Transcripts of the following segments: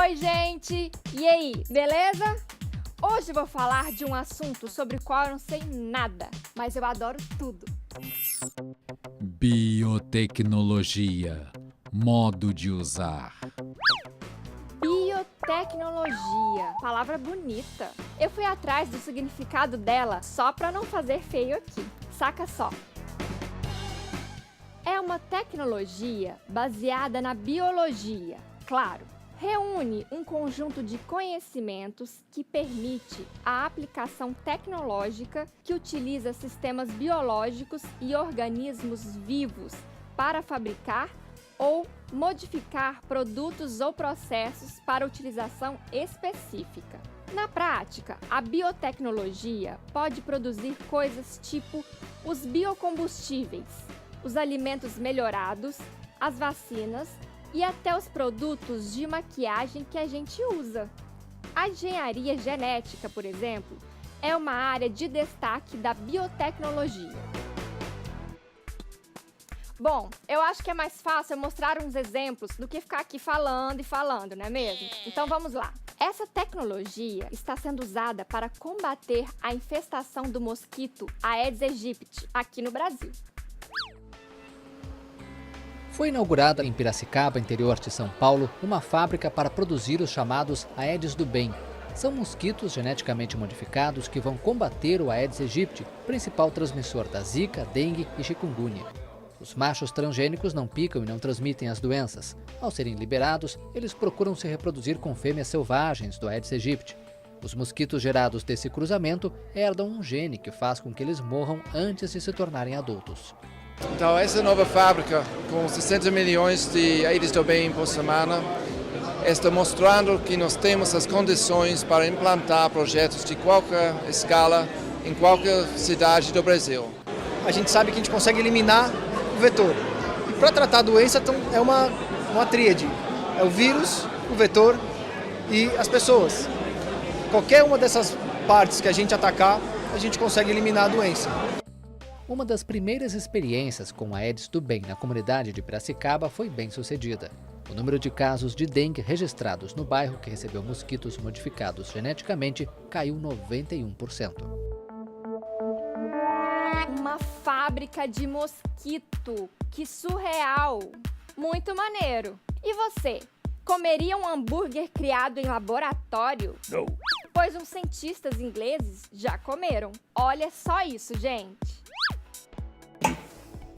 Oi, gente! E aí, beleza? Hoje vou falar de um assunto sobre o qual eu não sei nada, mas eu adoro tudo. Biotecnologia. Modo de usar. Biotecnologia, palavra bonita. Eu fui atrás do significado dela só para não fazer feio aqui. Saca só. É uma tecnologia baseada na biologia, claro. Reúne um conjunto de conhecimentos que permite a aplicação tecnológica que utiliza sistemas biológicos e organismos vivos para fabricar ou modificar produtos ou processos para utilização específica. Na prática, a biotecnologia pode produzir coisas tipo os biocombustíveis, os alimentos melhorados, as vacinas e até os produtos de maquiagem que a gente usa. A engenharia genética, por exemplo, é uma área de destaque da biotecnologia. Bom, eu acho que é mais fácil eu mostrar uns exemplos do que ficar aqui falando e falando, não é mesmo? Então vamos lá. Essa tecnologia está sendo usada para combater a infestação do mosquito Aedes aegypti aqui no Brasil. Foi inaugurada em Piracicaba, interior de São Paulo, uma fábrica para produzir os chamados Aedes do bem. São mosquitos geneticamente modificados que vão combater o Aedes aegypti, principal transmissor da Zika, dengue e chikungunya. Os machos transgênicos não picam e não transmitem as doenças. Ao serem liberados, eles procuram se reproduzir com fêmeas selvagens do Aedes aegypti. Os mosquitos gerados desse cruzamento herdam um gene que faz com que eles morram antes de se tornarem adultos. Então, essa nova fábrica, com 60 milhões de Aedes do bem por semana, está mostrando que nós temos as condições para implantar projetos de qualquer escala em qualquer cidade do Brasil. A gente sabe que a gente consegue eliminar o vetor. E para tratar a doença é uma tríade. É o vírus, o vetor e as pessoas. Qualquer uma dessas partes que a gente atacar, a gente consegue eliminar a doença. Uma das primeiras experiências com a Aedes do bem na comunidade de Piracicaba foi bem sucedida. O número de casos de dengue registrados no bairro que recebeu mosquitos modificados geneticamente caiu 91%. Uma fábrica de mosquito, que surreal! Muito maneiro! E você, comeria um hambúrguer criado em laboratório? Não. Pois uns cientistas ingleses já comeram. Olha só isso, gente!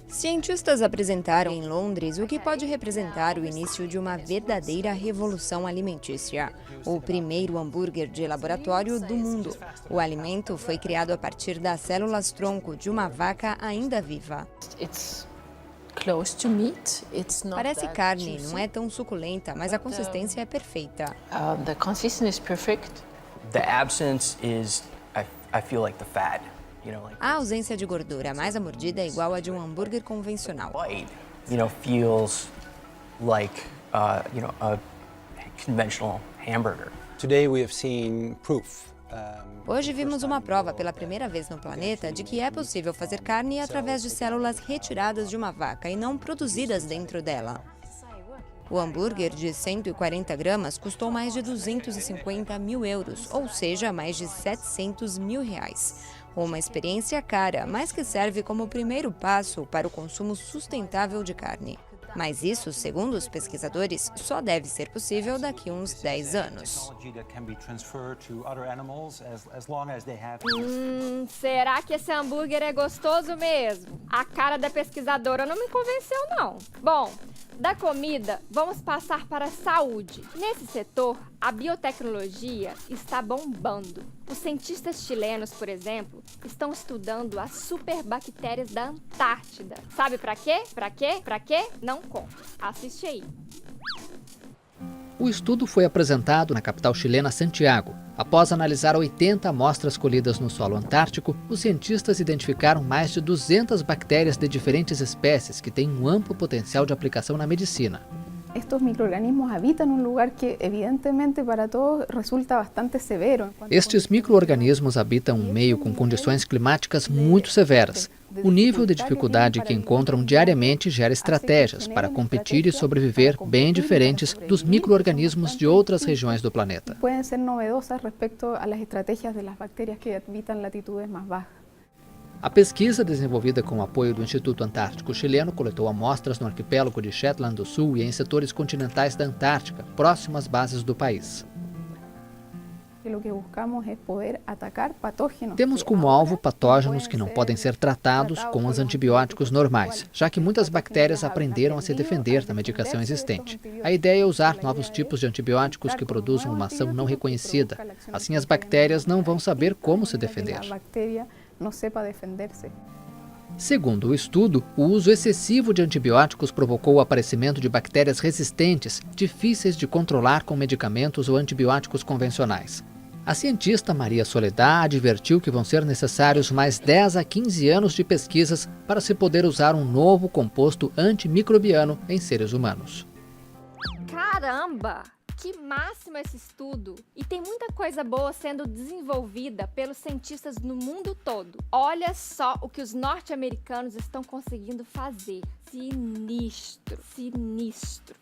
Cientistas apresentaram em Londres o que pode representar o início de uma verdadeira revolução alimentícia. O primeiro hambúrguer de laboratório do mundo. O alimento foi criado a partir das células-tronco de uma vaca ainda viva. Parece carne, não é tão suculenta, mas a consistência é perfeita. The consistency is perfect. The absence is, I feel like the fat. A ausência de gordura, mas a mordida é igual a de um hambúrguer convencional. Feels like, a conventional hamburger. Today we have seen proof. Hoje vimos uma prova pela primeira vez no planeta de que é possível fazer carne através de células retiradas de uma vaca e não produzidas dentro dela. O hambúrguer de 140 gramas custou mais de 250 mil euros, ou seja, mais de 700 mil reais. Uma experiência cara, mas que serve como primeiro passo para o consumo sustentável de carne. Mas isso, segundo os pesquisadores, só deve ser possível daqui a uns 10 anos. Será que esse hambúrguer é gostoso mesmo? A cara da pesquisadora não me convenceu, não. Bom, da comida, vamos passar para a saúde. Nesse setor, a biotecnologia está bombando. Os cientistas chilenos, por exemplo, estão estudando as superbactérias da Antártida. Sabe pra quê? Pra quê? Pra quê? Não conto. Assiste aí. O estudo foi apresentado na capital chilena Santiago. Após analisar 80 amostras colhidas no solo antártico, os cientistas identificaram mais de 200 bactérias de diferentes espécies que têm um amplo potencial de aplicação na medicina. Estos microorganismos habitan lugar que, evidentemente, para todos resulta bastante severo. Estes microorganismos habitam um meio com condições climáticas muito severas, O nível de dificuldade que encontram diariamente gera estratégias para competir e sobreviver bem diferentes dos micro-organismos de outras regiões do planeta. Podem ser novedosas respecto às estratégias das bactérias que habitam latitudes mais baixas. A pesquisa, desenvolvida com o apoio do Instituto Antártico Chileno, coletou amostras no arquipélago de Shetland do Sul e em setores continentais da Antártica, próximo às bases do país. Temos como alvo patógenos que não podem ser tratados com os antibióticos normais, já que muitas bactérias aprenderam a se defender da medicação existente. A ideia é usar novos tipos de antibióticos que produzam uma ação não reconhecida. Assim, as bactérias não vão saber como se defender. Segundo o estudo, o uso excessivo de antibióticos provocou o aparecimento de bactérias resistentes, difíceis de controlar com medicamentos ou antibióticos convencionais. A cientista Maria Soledad advertiu que vão ser necessários mais 10 a 15 anos de pesquisas para se poder usar um novo composto antimicrobiano em seres humanos. Caramba! Que máximo esse estudo! E tem muita coisa boa sendo desenvolvida pelos cientistas no mundo todo. Olha só o que os norte-americanos estão conseguindo fazer. Sinistro, sinistro.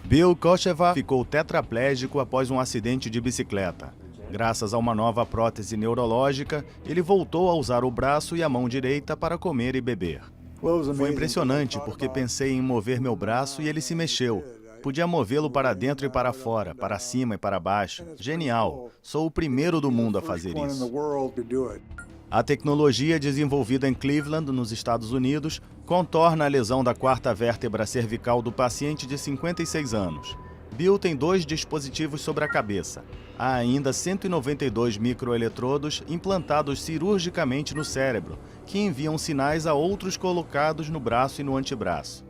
Bill Kocheva ficou tetraplégico após um acidente de bicicleta. Graças a uma nova prótese neurológica, ele voltou a usar o braço e a mão direita para comer e beber. Foi impressionante porque pensei em mover meu braço e ele se mexeu. Podia movê-lo para dentro e para fora, para cima e para baixo. Genial! Sou o primeiro do mundo a fazer isso. A tecnologia desenvolvida em Cleveland, nos Estados Unidos, contorna a lesão da quarta vértebra cervical do paciente de 56 anos. Bill tem 2 dispositivos sobre a cabeça. Há ainda 192 microeletrodos implantados cirurgicamente no cérebro, que enviam sinais a outros colocados no braço e no antebraço.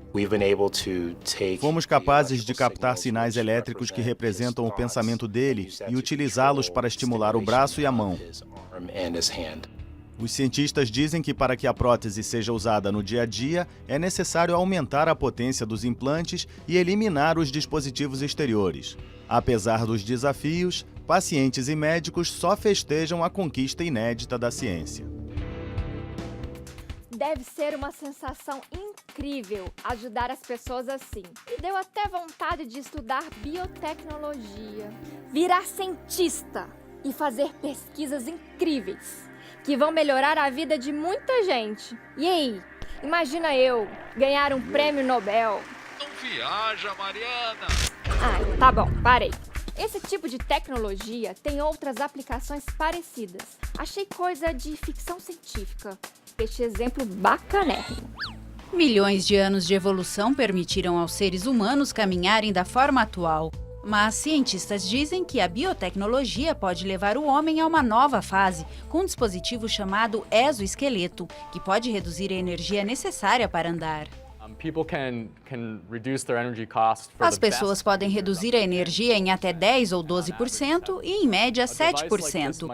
Fomos capazes de captar sinais elétricos que representam o pensamento dele e utilizá-los para estimular o braço e a mão. Os cientistas dizem que para que a prótese seja usada no dia a dia, é necessário aumentar a potência dos implantes e eliminar os dispositivos exteriores. Apesar dos desafios, pacientes e médicos só festejam a conquista inédita da ciência. Deve ser uma sensação incrível ajudar as pessoas assim. Me deu até vontade de estudar biotecnologia, virar cientista e fazer pesquisas incríveis que vão melhorar a vida de muita gente. E aí, imagina eu ganhar um prêmio Nobel. Não viaja, Mariana! Ah, tá bom, parei. Esse tipo de tecnologia tem outras aplicações parecidas. Achei coisa de ficção científica. Este exemplo bacanérrimo. Milhões de anos de evolução permitiram aos seres humanos caminharem da forma atual. Mas cientistas dizem que a biotecnologia pode levar o homem a uma nova fase, com um dispositivo chamado exoesqueleto, que pode reduzir a energia necessária para andar. As pessoas podem reduzir a energia em até 10 ou 12% e, em média, 7%.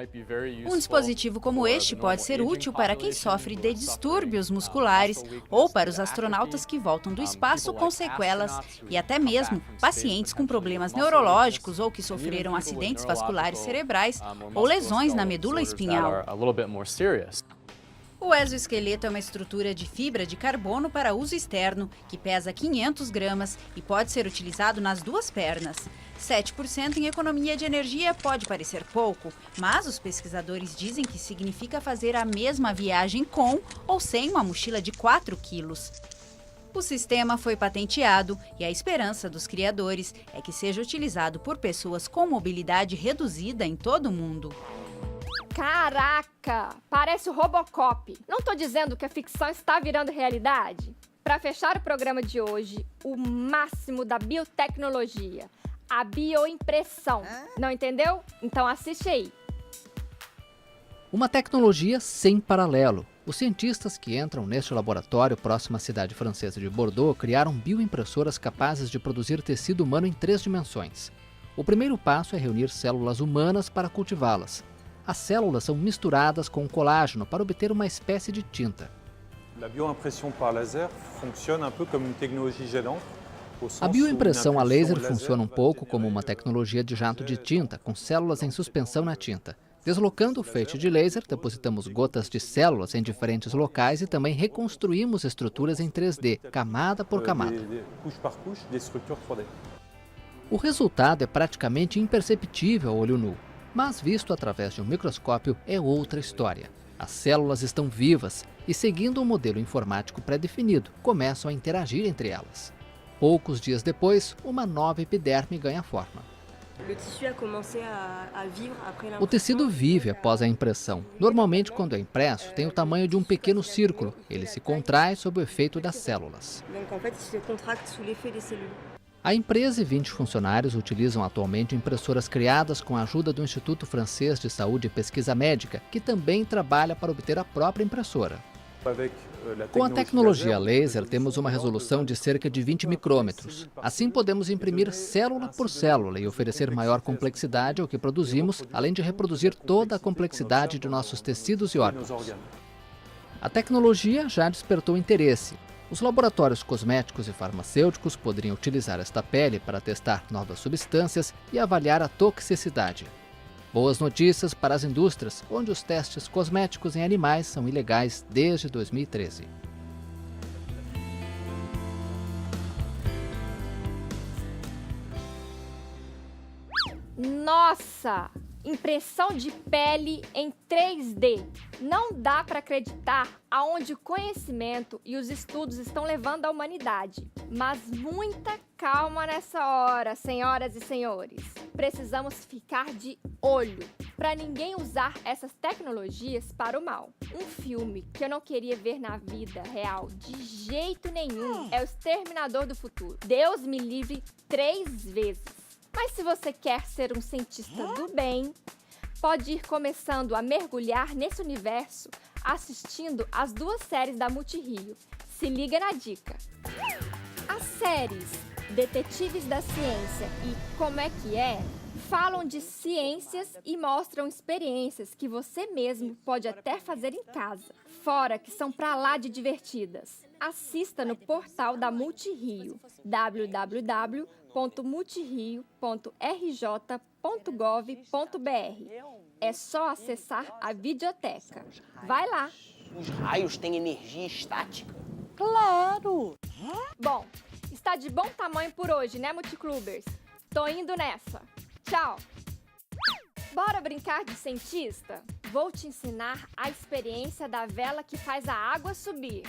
Um dispositivo como este pode ser útil para quem sofre de distúrbios musculares ou para os astronautas que voltam do espaço com sequelas e até mesmo pacientes com problemas neurológicos ou que sofreram acidentes vasculares cerebrais ou lesões na medula espinhal. O exoesqueleto é uma estrutura de fibra de carbono para uso externo, que pesa 500 gramas e pode ser utilizado nas 2 pernas. 7% em economia de energia pode parecer pouco, mas os pesquisadores dizem que significa fazer a mesma viagem com ou sem uma mochila de 4 quilos. O sistema foi patenteado e a esperança dos criadores é que seja utilizado por pessoas com mobilidade reduzida em todo o mundo. Caraca! Parece o Robocop. Não tô dizendo que a ficção está virando realidade? Para fechar o programa de hoje, o máximo da biotecnologia, a bioimpressão. Não entendeu? Então assiste aí. Uma tecnologia sem paralelo. Os cientistas que entram neste laboratório próximo à cidade francesa de Bordeaux criaram bioimpressoras capazes de produzir tecido humano em 3 dimensões. O primeiro passo é reunir células humanas para cultivá-las. As células são misturadas com colágeno para obter uma espécie de tinta. A bioimpressão a laser funciona um pouco como uma tecnologia de jato de tinta, com células em suspensão na tinta. Deslocando o feixe de laser, depositamos gotas de células em diferentes locais e também reconstruímos estruturas em 3D, camada por camada. O resultado é praticamente imperceptível a olho nu, mas visto através de um microscópio é outra história. As células estão vivas e, seguindo um modelo informático pré-definido, começam a interagir entre elas. Poucos dias depois, uma nova epiderme ganha forma. O tecido vive após a impressão. Normalmente, quando é impresso, tem o tamanho de um pequeno círculo. Ele se contrai sob o efeito das células. A empresa e 20 funcionários utilizam atualmente impressoras criadas com a ajuda do Instituto Francês de Saúde e Pesquisa Médica, que também trabalha para obter a própria impressora. Com a tecnologia laser, temos uma resolução de cerca de 20 micrômetros. Assim, podemos imprimir célula por célula e oferecer maior complexidade ao que produzimos, além de reproduzir toda a complexidade de nossos tecidos e órgãos. A tecnologia já despertou interesse. Os laboratórios cosméticos e farmacêuticos poderiam utilizar esta pele para testar novas substâncias e avaliar a toxicidade. Boas notícias para as indústrias, onde os testes cosméticos em animais são ilegais desde 2013. Nossa! Impressão de pele em 3D. Não dá para acreditar aonde o conhecimento e os estudos estão levando a humanidade. Mas muita calma nessa hora, senhoras e senhores. Precisamos ficar de olho para ninguém usar essas tecnologias para o mal. Um filme que eu não queria ver na vida real de jeito nenhum é O Exterminador do Futuro. Deus me livre 3 vezes. Mas se você quer ser um cientista do bem, pode ir começando a mergulhar nesse universo assistindo as 2 séries da Multirio. Se liga na dica! As séries Detetives da Ciência e Como é que é falam de ciências e mostram experiências que você mesmo pode até fazer em casa, fora que são pra lá de divertidas. Assista no portal da Multirio, www.multirio.rj.gov.br. É só acessar a videoteca. Vai lá! Os raios têm energia estática? Claro! Bom, está de bom tamanho por hoje, né, Multiclubers? Tô indo nessa. Tchau! Bora brincar de cientista? Vou te ensinar a experiência da vela que faz a água subir.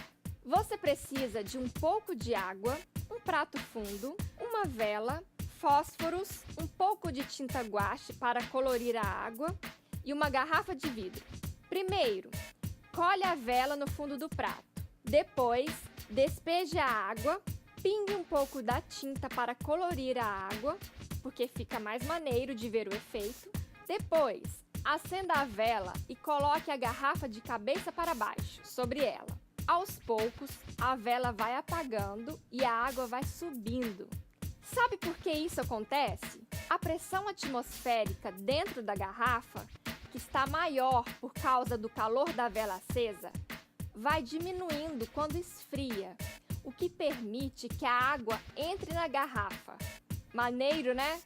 Você precisa de um pouco de água, um prato fundo, uma vela, fósforos, um pouco de tinta guache para colorir a água e uma garrafa de vidro. Primeiro, colhe a vela no fundo do prato. Depois, despeje a água, pingue um pouco da tinta para colorir a água, porque fica mais maneiro de ver o efeito. Depois, acenda a vela e coloque a garrafa de cabeça para baixo, sobre ela. Aos poucos, a vela vai apagando e a água vai subindo. Sabe por que isso acontece? A pressão atmosférica dentro da garrafa, que está maior por causa do calor da vela acesa, vai diminuindo quando esfria, o que permite que a água entre na garrafa. Maneiro, né?